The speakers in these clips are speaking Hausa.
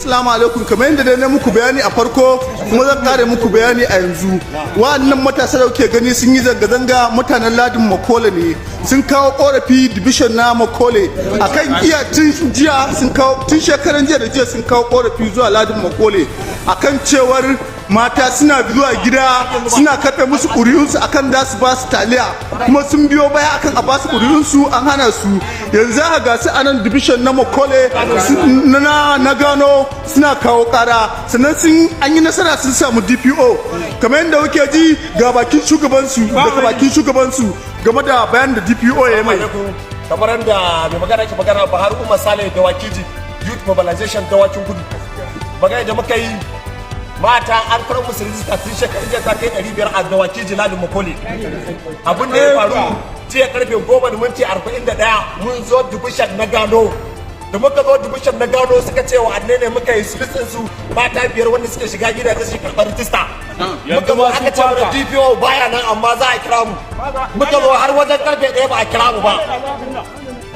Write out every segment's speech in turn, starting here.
Assalamu alaikum, kamar yadda dai na muku bayani a farko kuma zan kare muku bayani a yanzu. Wa'annan matasa da kuke gani sun yi zanga-zanga mutanen ladin Makole ne. Sun kawo korafi division na Makole akan iya tun jiya sun kawo tun shekaran jiya da jiya sun kawo korafi zuwa ladin Makole akan cewar mata suna zuwa gida suna kafe musu ƙuri'unsu akan da su ba su taliya kuma sun biyo baya akan a ba su ƙuri'unsu an hana su. Yanzu a gasu a nan division na Makole na gano suna kawo ƙara sannan an yi nasara sun samu DPO kamar yadda kuke ji ga bakin shugabansu daga bakin shugabansu game da bayan da DPO ya mai. Kamar yadda mai magana ke magana Buhari Umar Sale da Wakiji Youth Mobilization Dawakin Kudu magana da muka yi mata an karar musu rijista tun shekarun jiya ta kai 500 a dawaki jilalin Makole. Abin da ya faru jiya karfe 10:41 mun zo dubushan na gano da muka zo dubushan na gano suka ce wa ne muka yi split su mata 5 wanda suke shiga gida da su karɓar rijista. Muka zo aka ce mana DPO baya nan amma za a kira mu. Muka zo har wajen karfe 1 ba a kira mu ba.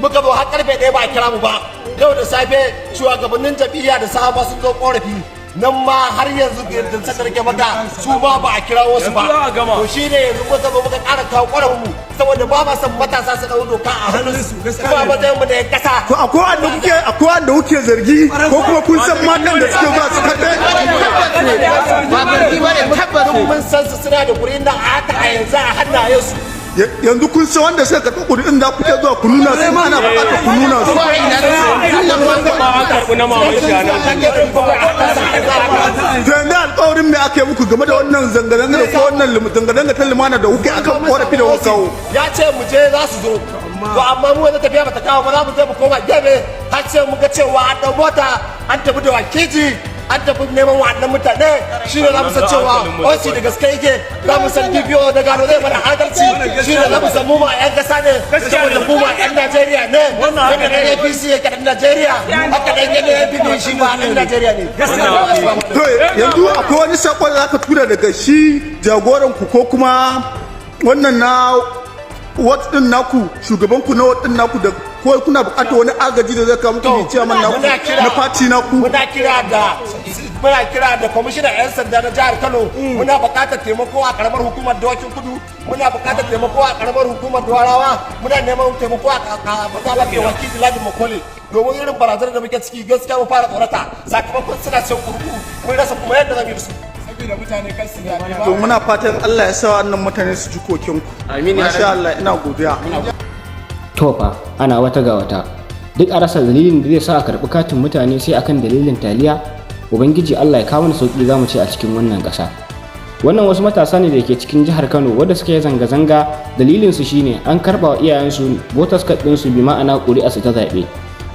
Muka zo har karfe 1 ba a kira mu ba. Yau da safe shugabannin jam'iyya da sahaba sun zo korafi nan ma har yanzu da sakar ke maka su ba a kira wasu ba. To shi ne yanzu muka zo muka ƙara kawo ƙwararru mu saboda ba ma san matasa su ɗau doka a hannunsu kuma matsayin mu da ya kasa. To akwai wanda kuke zargi ko kuma kun san matan da suke zuwa su kaɗe? Ba zargi ba ne tabbatin mun san su suna da gurin nan a haka a yanzu a hannayensu. Yanzu kun san wanda suka karɓi ƙuri'un da kuke zuwa ku nuna su ana buƙatar ku nuna su. To yanzu alƙawarin me ake muku game da wannan zanga-zanga da ko wannan zanga-zanga ta lumana da kuke akan ƙorafi da kuka kawo? Ya ce mu je za su zo. To amma mu wanda tafiya bata kawo ba za mu je mu koma gefe har sai mu ga cewa an ɗau mota an tafi da Wakiji an tafi neman wa'annan mutane shi ne za mu san cewa osi da gaske yake za mu san DPO da gano zai mana adalci shi ne za mu san mu ma 'yan kasa ne saboda mu ma 'yan Najeriya ne haka da APC yake da Najeriya haka da yan APC shi ma 'yan Najeriya ne. To yanzu akwai wani sako da zaka tura daga shi jagoran ku ko kuma wannan na waɗin naku shugaban ku na waɗin naku da ko kuna buƙatar wani agaji da zai kawo muku ne ciyaman naku na fati naku? Muna kira da kwamishinan 'yan sanda na jihar Kano muna buƙatar taimako a karamar hukumar Dawakin Kudu muna buƙatar taimako a karamar hukumar Dawarawa muna neman taimako a matsalar da Wakili Ladin Makole domin irin barazanar da muke ciki gaskiya mu fara tsorata sakamakon suna cin kurku mun rasa kuma yadda zamu yi su. To muna fatan Allah ya sa wannan mutane su ji kokin ku. Amin. Masha Allah ina godiya. To fa ana wata ga wata duk a rasa dalilin da zai sa a karɓi katin mutane sai akan dalilin taliya. Ubangiji Allah ya kawo mana sauki zamu ce a cikin wannan ƙasa. Wannan wasu matasa ne da ke cikin jihar Kano wanda suka yi zanga-zanga dalilin su shine an karɓa wa iyayensu voters card ɗinsu bi ma'ana ƙuri'a su ta zaɓe.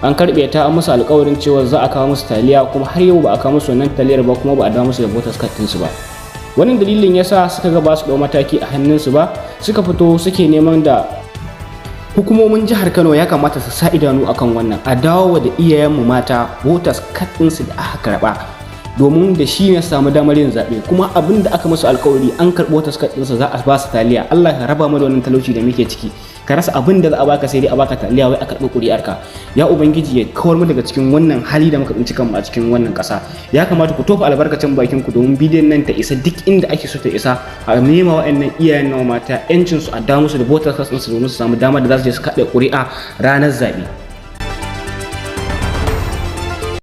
An karɓe ta an musu alƙawarin cewa za a kawo musu taliya kuma har yau ba a kawo musu wannan taliyar ba kuma ba a dawo musu da voters card ɗinsu ba. Wannan dalilin yasa suka ga ba su ɗau mataki a hannunsu ba suka fito suke neman da hukumomin jihar Kano ya kamata su sa idanu akan wannan a dawo da iyayenmu mata voters card ɗinsu da aka karɓa domin da shi ne samu damar yin zaɓe kuma abin da aka musu alƙawari an karɓi voters card ɗinsu za a ba su taliya. Allah ya raba mu da wannan talauci da muke ciki ka rasa abin da za a baka sai dai a baka taliya wai a karɓi ƙuri'arka. Ya ubangiji ya kawar mu daga cikin wannan hali da muka tsinci kanmu a cikin wannan ƙasa. Ya kamata ku tofa albarkacin bakin ku domin bidiyon nan ta isa duk inda ake so ta isa a nema wa'annan iyayen nawa mata 'yancin su a dawo musu da voters card ɗinsu domin su samu damar da za su je su kaɗa ƙuri'a ranar zaɓe.